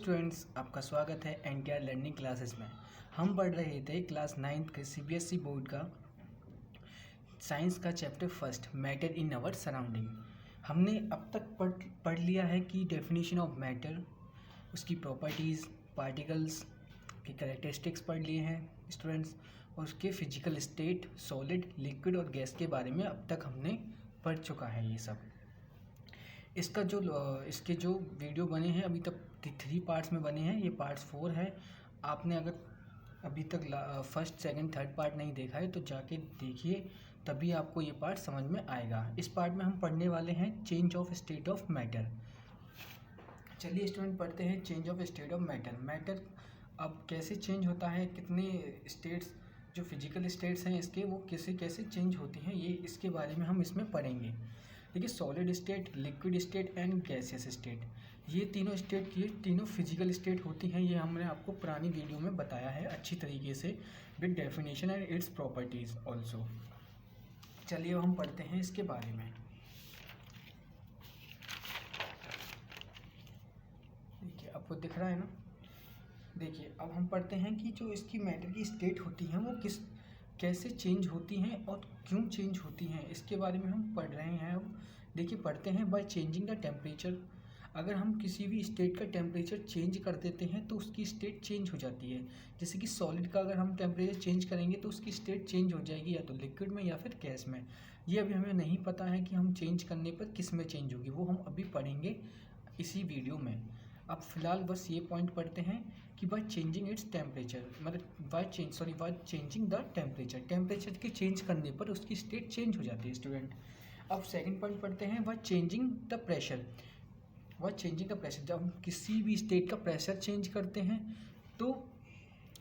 Students, आपका स्वागत है एनटीआर लर्निंग क्लासेस में। हम पढ़ रहे थे क्लास 9th के सीबीएसई बोर्ड का साइंस का chapter first matter in our surrounding. हमने अब तक पढ़ लिया है कि डेफिनेशन ऑफ मैटर, उसकी प्रॉपर्टीज़, पार्टिकल्स की कैरेक्टरिस्टिक्स पढ़ लिए हैं स्टूडेंट्स, और उसके फिजिकल स्टेट, सॉलिड, लिक्विड और गैस के बारे में अब तक हमने पढ़ चुका है ये सब। इसके जो वीडियो बने हैं अभी तक 3 पार्ट्स में बने हैं, ये पार्ट्स 4 है। आपने अगर अभी तक फर्स्ट, सेकंड, थर्ड पार्ट नहीं देखा है तो जाके देखिए, तभी आपको ये पार्ट समझ में आएगा। इस पार्ट में हम पढ़ने वाले हैं change of state of matter. चलिए स्टूडेंट पढ़ते हैं change of state of matter. Matter अब कैसे चेंज होता है, कितने स्टेट्स जो फिजिकल स्टेट्स हैं इसके वो कैसे चेंज होती हैं, ये इसके बारे में हम इसमें पढ़ेंगे। देखिए, solid state, liquid state and gaseous state, ये तीनों स्टेट की तीनों फिजिकल स्टेट होती हैं। ये हमने आपको पुरानी वीडियो में बताया है अच्छी तरीके से, with definition and it's properties also. चलिए अब हम पढ़ते हैं इसके बारे में। देखिए, आपको दिख रहा है ना। देखिए, अब हम पढ़ते हैं कि जो इसकी मैटर की स्टेट होती हैं वो कैसे चेंज होती हैं और क्यों चेंज होती हैं, इसके बारे में हम पढ़ रहे हैं। अब देखिए, पढ़ते हैं बाय चेंजिंग द टेम्परेचर। अगर हम किसी भी स्टेट का टेम्परेचर चेंज कर देते हैं तो उसकी स्टेट चेंज हो जाती है। जैसे कि सॉलिड का अगर हम टेम्परेचर चेंज करेंगे तो उसकी स्टेट चेंज हो जाएगी, या तो लिक्विड में या फिर गैस में। ये अभी हमें नहीं पता है कि हम चेंज करने पर किस में चेंज होगी, वो हम अभी पढ़ेंगे इसी वीडियो में। अब फिलहाल बस ये पॉइंट पढ़ते हैं कि बाय चेंजिंग इट्स टेम्परेचर, मतलब बाय चेंजिंग द टेम्परेचर के चेंज करने पर उसकी स्टेट चेंज हो जाती है स्टूडेंट। अब सेकंड पॉइंट पढ़ते हैं बाय चेंजिंग द प्रेशर। जब हम किसी भी स्टेट का प्रेशर चेंज करते हैं तो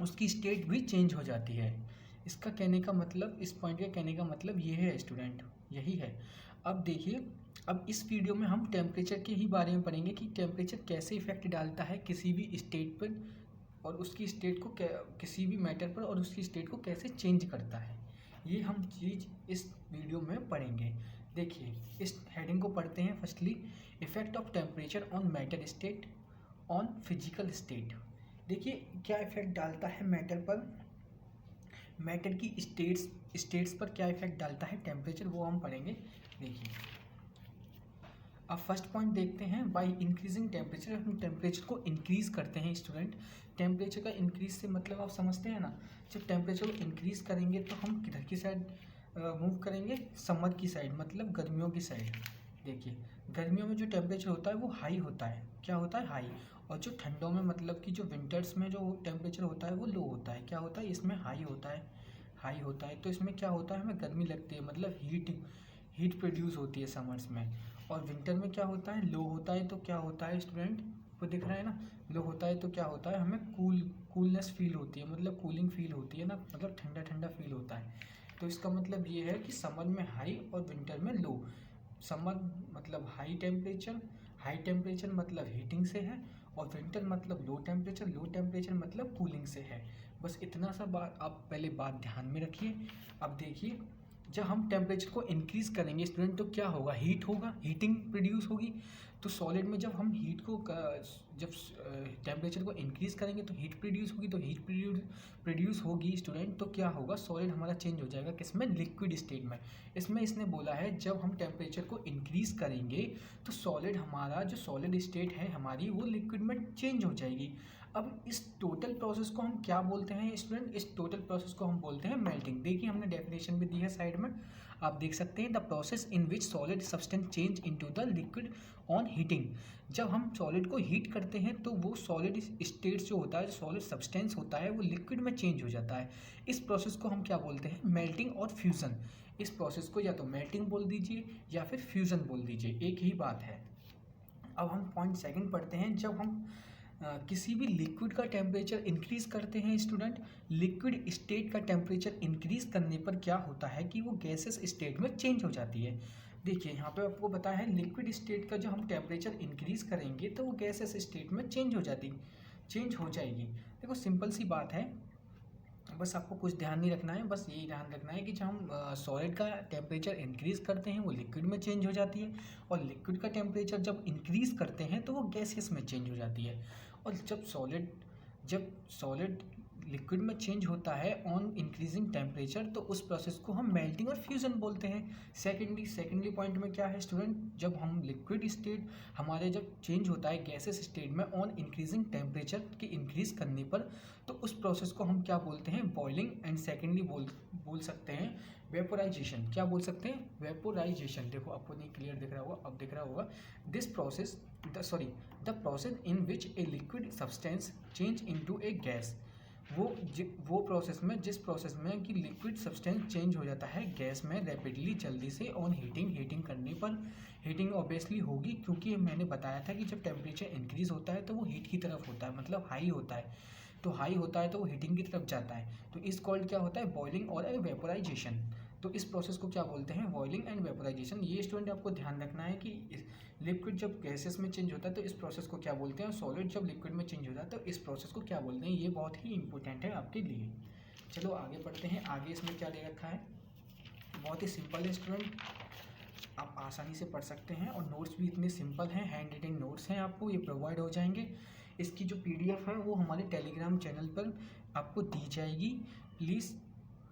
उसकी स्टेट भी चेंज हो जाती है। इसका कहने का मतलब, इस पॉइंट का कहने का मतलब ये है स्टूडेंट, यही है। अब देखिए, अब इस वीडियो में हम टेम्परेचर के ही बारे में पढ़ेंगे कि टेम्परेचर कैसे इफेक्ट डालता है किसी भी स्टेट पर, और उसकी स्टेट को किसी भी मैटर पर, और उसकी स्टेट को कैसे चेंज करता है, ये हम चीज़ इस वीडियो में पढ़ेंगे। देखिए, इस हेडिंग को पढ़ते हैं। Firstly, effect of temperature on matter state on physical state. देखिए, क्या इफेक्ट डालता है मैटर पर, मैटर की स्टेट्स पर क्या इफेक्ट डालता है टेम्परेचर, वो हम पढ़ेंगे। देखिए, अब फर्स्ट पॉइंट देखते हैं, बाय इंक्रीजिंग टेम्परेचर। हम टेम्परेचर को इंक्रीज करते हैं स्टूडेंट। टेम्परेचर का इंक्रीज से मतलब आप समझते हैं ना, जब टेम्परेचर को इंक्रीज करेंगे तो हम किधर की साइड मूव करेंगे, समर की साइड, मतलब गर्मियों की साइड। देखिए, गर्मियों में जो टेम्परेचर होता है वो हाई होता है, क्या होता है, हाई। और जो ठंडों में, मतलब कि जो विंटर्स में जो टेम्परेचर होता है वो लो होता है, क्या होता है, इसमें हाई होता है। तो इसमें क्या होता है, हमें गर्मी लगती है, मतलब हीट प्रोड्यूस होती है समर्स में। और विंटर में क्या होता है, लो होता है। तो क्या होता है स्टूडेंट, को दिख रहा है ना, लो होता है तो क्या होता है, हमें कूलनेस फील होती है, मतलब कूलिंग फील होती है ना, मतलब ठंडा ठंडा फील होता है। तो इसका मतलब ये है कि समर में हाई और विंटर में लो। समर मतलब हाई टेम्परेचर मतलब हीटिंग से है, और विंटर मतलब लो टेम्परेचर मतलब कूलिंग से है। बस इतना सा बात आप पहले बात ध्यान में रखिए। अब देखिए, जब हम टेम्परेचर को इंक्रीज करेंगे स्टूडेंट तो क्या होगा, हीटिंग प्रोड्यूस होगी। तो सॉलिड में जब हम जब टेम्परेचर को इंक्रीज करेंगे तो हीट प्रोड्यूस होगी। तो हीट प्रोड्यूस होगी स्टूडेंट, तो क्या होगा, सॉलिड हमारा चेंज हो जाएगा किसमें, लिक्विड स्टेट में। इसमें इसने बोला है जब हम टेम्परेचर को इंक्रीज करेंगे तो सॉलिड, हमारा जो सॉलिड स्टेट है हमारी, वो लिक्विड में चेंज हो जाएगी। अब इस टोटल प्रोसेस को हम क्या बोलते हैं स्टूडेंट, इस टोटल प्रोसेस को हम बोलते हैं मेल्टिंग। देखिए, हमने डेफिनेशन भी दी है साइड में, आप देख सकते हैं, the process in which solid substance change into the liquid on heating. जब हम सॉलिड को हीट करते हैं तो वो सॉलिड स्टेट जो होता है, जो सॉलिड सब्सटेंस होता है, वो लिक्विड में चेंज हो जाता है। इस प्रोसेस को हम क्या बोलते हैं, मेल्टिंग और फ्यूज़न। इस प्रोसेस को या तो मेल्टिंग बोल दीजिए या फिर फ्यूज़न बोल दीजिए, एक ही बात है। अब हम पॉइंट सेकंड पढ़ते हैं, जब हम किसी भी लिक्विड का टेम्परेचर इंक्रीज करते हैं स्टूडेंट, लिक्विड स्टेट का टेम्परेचर इंक्रीज करने पर क्या होता है कि वो गैसेस स्टेट में चेंज हो जाती है। देखिए, यहाँ पे आपको बताया है, लिक्विड स्टेट का जो हम टेम्परेचर इंक्रीज करेंगे तो वो गैसेस स्टेट में चेंज हो जाएगी। देखो, सिंपल सी बात है, बस आपको कुछ ध्यान नहीं रखना है, बस यही ध्यान रखना है कि जब हम सॉलिड का टेम्परेचर इंक्रीज़ करते हैं वो लिक्विड में चेंज हो जाती है, और लिक्विड का टेम्परेचर जब इंक्रीज़ करते हैं तो वो गैसेस में चेंज हो जाती है। और जब सॉलिड लिक्विड में चेंज होता है ऑन इंक्रीजिंग टेम्परेचर, तो उस प्रोसेस को हम मेल्टिंग और फ्यूजन बोलते हैं। सेकेंडली पॉइंट में क्या है स्टूडेंट, जब हम लिक्विड स्टेट हमारे जब चेंज होता है गैसेस स्टेट में ऑन इंक्रीजिंग टेम्परेचर के इंक्रीज करने पर, तो उस प्रोसेस को हम क्या बोलते हैं, बॉइलिंग। एंड सेकेंडली बोल सकते हैं वेपोराइजेशन। क्या बोल सकते हैं, वेपोराइजेशन। देखो आपको नहीं क्लियर दिख रहा होगा, अब दिख रहा होगा। The process in which a liquid substance change into A gas. वो प्रोसेस में, जिस प्रोसेस में कि लिक्विड सब्सटेंस चेंज हो जाता है गैस में रैपिडली, जल्दी से ऑन हीटिंग करने पर। हीटिंग ऑब्वियसली होगी, क्योंकि मैंने बताया था कि जब टेम्परेचर इंक्रीज होता है तो वो हीट की तरफ होता है, मतलब हाई होता है। तो हाई होता है तो वो हीटिंग की तरफ जाता है, तो इस कॉल्ड क्या होता है, बॉइलिंग और वेपोराइजेशन। तो इस प्रोसेस को क्या बोलते हैं, बॉइलिंग एंड वेपोराइजेशन। ये स्टूडेंट आपको ध्यान रखना है कि लिक्विड जब गैसेस में चेंज होता है तो इस प्रोसेस को क्या बोलते हैं, और सॉलिड जब लिक्विड में चेंज होता है तो इस प्रोसेस को क्या बोलते हैं। ये बहुत ही इंपॉर्टेंट है आपके लिए। चलो आगे बढ़ते हैं। आगे इसमें क्या दे रखा है, बहुत ही सिंपल है स्टूडेंट, आप आसानी से पढ़ सकते हैं, और नोट्स भी इतने सिंपल हैं, हैंड रिटन नोट्स हैं, आपको ये प्रोवाइड हो जाएंगे। इसकी जो PDF है वो हमारे टेलीग्राम चैनल पर आपको दी जाएगी। प्लीज़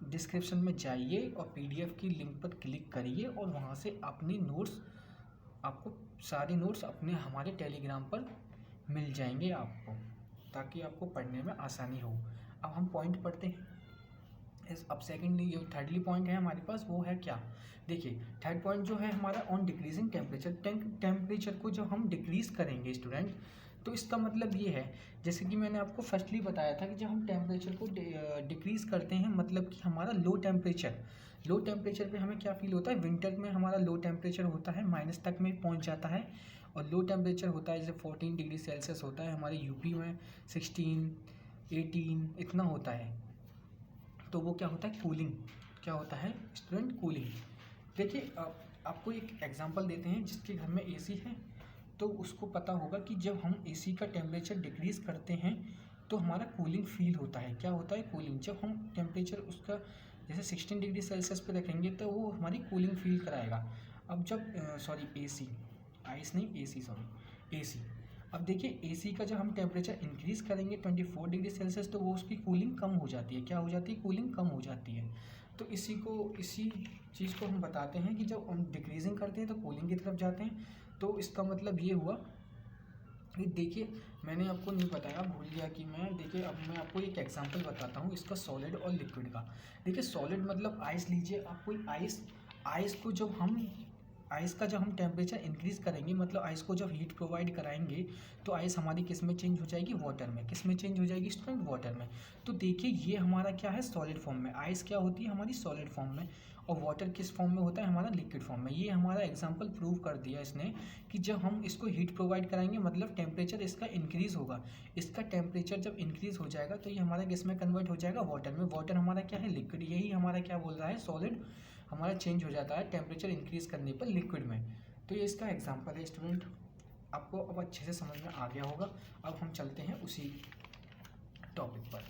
डिस्क्रिप्शन में जाइए और PDF की लिंक पर क्लिक करिए, और वहाँ से अपनी नोट्स, आपको सारे नोट्स अपने हमारे टेलीग्राम पर मिल जाएंगे आपको, ताकि आपको पढ़ने में आसानी हो। अब हम पॉइंट पढ़ते हैं। अब थर्डली पॉइंट है हमारे पास, वो है क्या, देखिए थर्ड पॉइंट जो है हमारा ऑन डिक्रीजिंग टेम्परेचर। टेम्परेचर को जब हम डिक्रीज़ करेंगे स्टूडेंट, तो इसका मतलब ये है, जैसे कि मैंने आपको फर्स्टली बताया था कि जब हम टेम्परेचर को डिक्रीज़ करते हैं, मतलब कि हमारा लो टेम्परेचर पे हमें क्या फील होता है, विंटर में हमारा लो टेम्परेचर होता है माइनस तक में पहुंच जाता है, और लो टेम्परेचर होता है जैसे 14 डिग्री सेल्सियस होता है, हमारे यूपी में 16, 18 इतना होता है। तो वो क्या होता है, कूलिंग। क्या होता है स्टूडेंट, कूलिंग। देखिए आपको एक एग्जांपल देते हैं, जिसके घर में AC है तो उसको पता होगा कि जब हम AC का टेम्परेचर डिक्रीज़ करते हैं तो हमारा कूलिंग फील होता है। क्या होता है, कूलिंग। जब हम टेम्परेचर उसका जैसे 16 डिग्री सेल्सियस पे रखेंगे तो वो हमारी कूलिंग फील कराएगा। अब जब AC, आइस नहीं AC, AC। अब देखिए AC का जब हम टेम्परेचर इंक्रीज़ करेंगे 24 डिग्री सेल्सियस, तो वो उसकी कूलिंग कम हो जाती है। क्या हो जाती है, कूलिंग कम हो जाती है। तो इसी चीज़ को हम बताते हैं कि जब हम डिक्रीजिंग करते हैं तो कूलिंग की तरफ जाते हैं। तो इसका मतलब ये हुआ कि देखिए मैंने आपको नहीं बताया, भूल गया कि देखिए अब मैं आपको एक एग्जांपल बताता हूँ इसका सॉलिड और लिक्विड का। देखिए सॉलिड मतलब आइस लीजिए, आप कोई आइस को जब हम टेम्परेचर इंक्रीज़ करेंगे, मतलब आइस को जब हीट प्रोवाइड कराएंगे, तो आइस हमारी किस में चेंज हो जाएगी, वाटर में। किस में चेंज हो जाएगी स्टूडेंट, वाटर में। तो देखिए ये हमारा क्या है, सॉलिड फॉर्म में। आइस क्या होती है हमारी, सॉलिड फॉर्म में, और वाटर किस फॉर्म में होता है हमारा, लिक्विड फॉर्म में। ये हमारा एग्जाम्पल प्रूव कर दिया इसने कि जब हम इसको हीट प्रोवाइड कराएंगे, मतलब टेम्परेचर इसका इंक्रीज़ होगा। इसका टेम्परेचर जब इंक्रीज़ हो जाएगा तो ये हमारा किस में कन्वर्ट हो जाएगा, वाटर में। वाटर हमारा क्या है, लिक्विड। यही हमारा क्या बोल रहा है, सॉलिड हमारा चेंज हो जाता है टेम्परेचर इंक्रीज़ करने पर लिक्विड में। तो ये इसका एग्जांपल है स्टूडेंट, आपको अब अच्छे से समझ में आ गया होगा। अब हम चलते हैं उसी टॉपिक पर।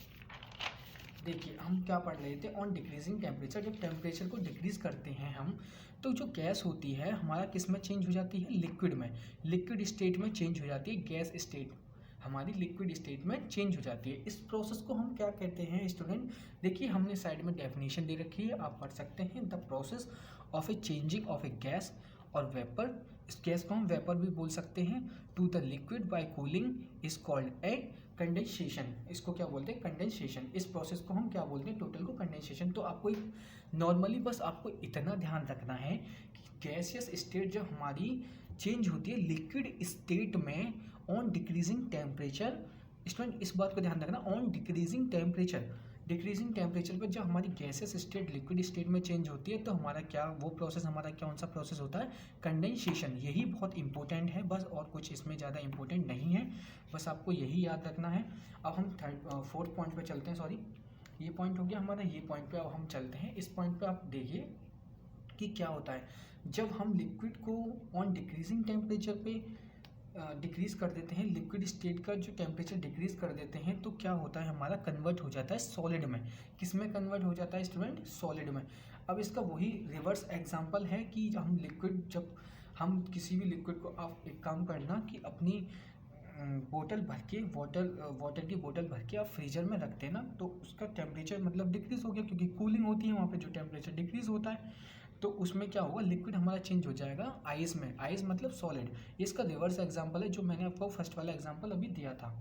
देखिए हम क्या पढ़ रहे थे, ऑन डिक्रीजिंग टेम्परेचर। जब टेम्परेचर को डिक्रीज़ करते हैं हम, तो जो गैस होती है हमारा किस में चेंज हो जाती है, लिक्विड में। लिक्विड स्टेट में चेंज हो जाती है, गैस स्टेट हमारी लिक्विड स्टेट में चेंज हो जाती है। इस प्रोसेस को हम क्या कहते हैं स्टूडेंट, देखिए हमने साइड में डेफिनेशन दे रखी है, आप पढ़ सकते हैं। The process of a changing of a gas और वेपर, इस गैस को हम वेपर भी बोल सकते हैं, to the liquid by cooling is called a condensation. इसको क्या बोलते हैं, कंडेंसेशन। इस प्रोसेस को हम क्या बोलते हैं, टोटल को कंडेंसेशन। तो आपको नॉर्मली बस आपको इतना ध्यान रखना है कि गैसियस स्टेट जब हमारी चेंज होती है लिक्विड स्टेट में ऑन डिक्रीजिंग टेम्परेचर, स्टूडेंट इस बात को ध्यान रखना, ऑन डिक्रीजिंग टेम्परेचर पर जब हमारी गैसेस स्टेट लिक्विड स्टेट में चेंज होती है, तो हमारा क्या, वो प्रोसेस हमारा कौन सा प्रोसेस होता है, कंडेंसेशन। यही बहुत इंपॉर्टेंट है बस, और कुछ इसमें ज़्यादा इंपॉर्टेंट नहीं है, बस आपको यही याद रखना है। अब हम फोर्थ पॉइंट पे चलते हैं, सॉरी ये पॉइंट हो गया हमारा, ये पॉइंट पे अब हम चलते हैं। इस पॉइंट पे आप देखिए कि क्या होता है, जब हम लिक्विड को ऑन डिक्रीजिंग टेम्परेचर पे डिक्रीज़ कर देते हैं, लिक्विड स्टेट का जो टेम्परेचर डिक्रीज़ कर देते हैं, तो क्या होता है हमारा, कन्वर्ट हो जाता है सॉलिड में। किस में कन्वर्ट हो जाता है स्टूडेंट, सॉलिड में। अब इसका वही रिवर्स एग्जांपल है कि जब हम किसी भी लिक्विड को, आप एक काम करना कि अपनी बोतल भर के वाटर की बोतल भर के आप फ्रीजर में रखते हैं ना, तो उसका टेम्परेचर मतलब डिक्रीज़ हो गया, क्योंकि कूलिंग होती है वहाँ पे, जो टेम्परेचर डिक्रीज़ होता है, तो उसमें क्या होगा, लिक्विड हमारा चेंज हो जाएगा आइस में। आइस मतलब सॉलिड। इसका रिवर्स एग्जांपल है जो मैंने आपको फर्स्ट वाला एग्जांपल अभी दिया था।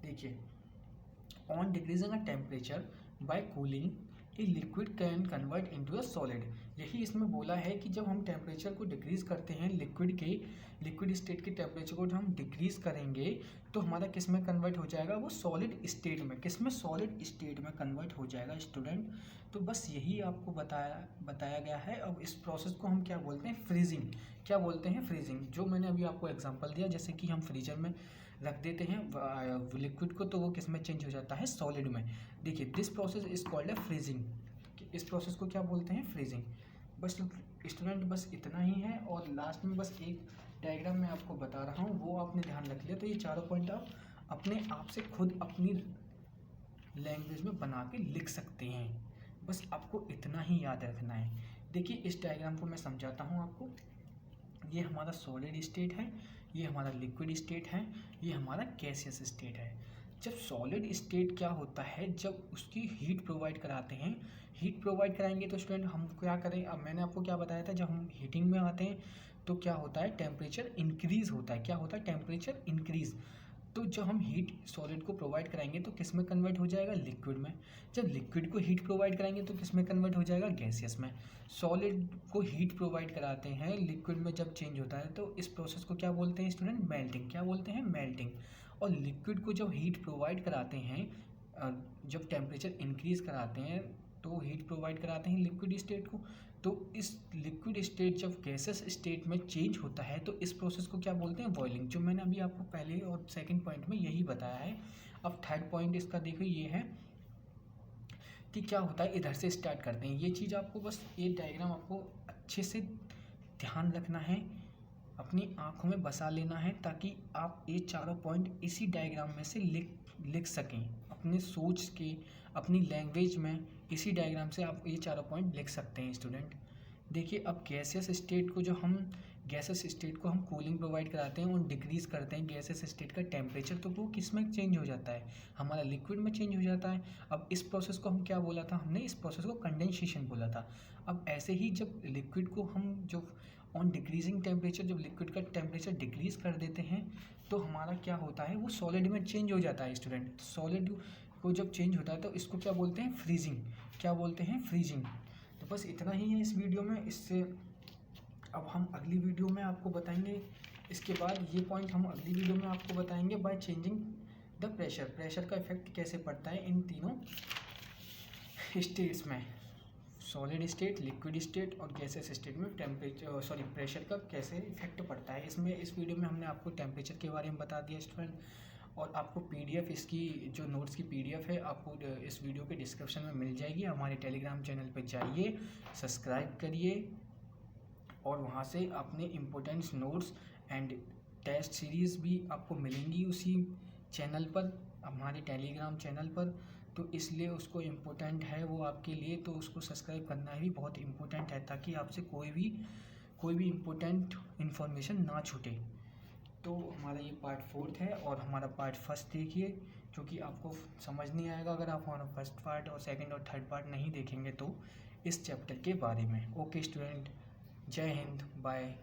देखिए, on decreasing a temperature by cooling a liquid can convert into a solid. यही इसमें बोला है कि जब हम टेम्परेचर को डिक्रीज़ करते हैं, लिक्विड स्टेट के टेम्परेचर को हम डिक्रीज़ करेंगे, तो हमारा किस में कन्वर्ट हो जाएगा, वो सॉलिड स्टेट में। किस में, सॉलिड स्टेट में कन्वर्ट हो जाएगा स्टूडेंट। तो बस यही आपको बताया गया है। अब इस प्रोसेस को हम क्या बोलते हैं, फ्रीजिंग। क्या बोलते हैं, फ्रीजिंग। जो मैंने अभी आपको एग्जांपल दिया, जैसे कि हम फ्रीजर में रख देते हैं लिक्विड को, तो वो किस में चेंज हो जाता है, सॉलिड में। देखिए, दिस प्रोसेस इज कॉल्ड है फ्रीजिंग। इस प्रोसेस को क्या बोलते हैं, फ्रीजिंग। बस स्टूडेंट, बस इतना ही है। और लास्ट में बस एक डायग्राम मैं आपको बता रहा हूँ, वो आपने ध्यान रख लिया। तो ये चारों पॉइंट आप अपने आप से खुद अपनी लैंग्वेज में बना के लिख सकते हैं। बस आपको इतना ही याद रखना है। देखिए, इस डायग्राम को मैं समझाता हूँ आपको। ये हमारा सॉलिड स्टेट है, ये हमारा लिक्विड स्टेट है, ये हमारा गैसियस स्टेट है। जब सॉलिड स्टेट क्या होता है, जब उसकी हीट प्रोवाइड कराते हैं, हीट प्रोवाइड कराएंगे तो स्टूडेंट हम क्या करें, अब मैंने आपको क्या बताया था, जब हम हीटिंग में आते हैं तो क्या होता है, टेम्परेचर इंक्रीज होता है। क्या होता है, टेम्परेचर इंक्रीज। तो जब हम हीट सॉलिड को प्रोवाइड कराएंगे तो किस में कन्वर्ट हो जाएगा, लिक्विड में। जब लिक्विड को हीट प्रोवाइड कराएंगे तो किस में कन्वर्ट हो जाएगा, गैसियस में। सॉलिड को हीट प्रोवाइड कराते हैं, लिक्विड में जब चेंज होता है तो इस प्रोसेस को क्या बोलते हैं स्टूडेंट, मेल्टिंग। क्या बोलते हैं, मेल्टिंग। और लिक्विड को जब हीट प्रोवाइड कराते हैं, जब टेम्परेचर इंक्रीज कराते हैं तो हीट प्रोवाइड कराते हैं लिक्विड स्टेट को, तो इस लिक्विड स्टेट जब गैसेस स्टेट में चेंज होता है तो इस प्रोसेस को क्या बोलते हैं, बॉइलिंग। जो मैंने अभी आपको पहले और सेकंड पॉइंट में यही बताया है। अब थर्ड पॉइंट इसका देखो, ये है कि क्या होता है, इधर से स्टार्ट करते हैं। ये चीज़ आपको बस, ये डायग्राम आपको अच्छे से ध्यान रखना है, अपनी आँखों में बसा लेना है, ताकि आप ये चारों पॉइंट इसी डायग्राम में से लिख सकें अपने सोच के, अपनी लैंग्वेज में। इसी डायग्राम से आप ये चारों पॉइंट लिख सकते हैं स्टूडेंट। देखिए, अब गैसियस स्टेट को हम कूलिंग प्रोवाइड कराते हैं और डिक्रीज़ करते हैं गैसेस स्टेट का टेम्परेचर, तो वो किस में चेंज हो जाता है, हमारा लिक्विड में चेंज हो जाता है। अब इस प्रोसेस को हम क्या बोला था, हमने इस प्रोसेस को कंडेंसेशन बोला था। अब ऐसे ही जब लिक्विड को हम जो ऑन डिक्रीजिंग टेम्परेचर, जब लिक्विड का टेम्परेचर डिक्रीज़ कर देते हैं तो हमारा क्या होता है, वो सॉलिड में चेंज हो जाता है स्टूडेंट। सॉलिड को जब चेंज होता है तो इसको क्या बोलते हैं, फ्रीजिंग। क्या बोलते हैं, फ्रीजिंग। तो बस इतना ही है इस वीडियो में। इससे अब हम अगली वीडियो में आपको बताएंगे, इसके बाद ये पॉइंट हम अगली वीडियो में आपको बताएंगे, बाय चेंजिंग द प्रेशर का इफेक्ट कैसे पड़ता है इन तीनों स्टेट्स में, सॉलिड स्टेट, लिक्विड स्टेट और गैसेस स्टेट में प्रेशर का कैसे इफेक्ट पड़ता है। इसमें इस वीडियो में हमने आपको टेम्परेचर के बारे में बता दिया स्टूडेंट। और आपको पीडीएफ, इसकी जो नोट्स की पीडीएफ है, आपको इस वीडियो के डिस्क्रिप्शन में मिल जाएगी। हमारे टेलीग्राम चैनल पर जाइए, सब्सक्राइब करिए और वहाँ से अपने importants notes and test series भी आपको मिलेंगी उसी चैनल पर, हमारे टेलीग्राम चैनल पर। तो इसलिए उसको इम्पोर्टेंट है वो आपके लिए, तो उसको सब्सक्राइब करना भी बहुत इम्पोर्टेंट है, ताकि आपसे कोई भी इम्पोर्टेंट इन्फॉर्मेशन ना छूटे। तो हमारा ये पार्ट 4 है और हमारा पार्ट 1 देखिए, क्योंकि आपको समझ नहीं आएगा अगर आप हमारा फर्स्ट पार्ट और सेकंड और थर्ड पार्ट नहीं देखेंगे तो, इस चैप्टर के बारे में। ओके स्टूडेंट, जय हिंद, बाय।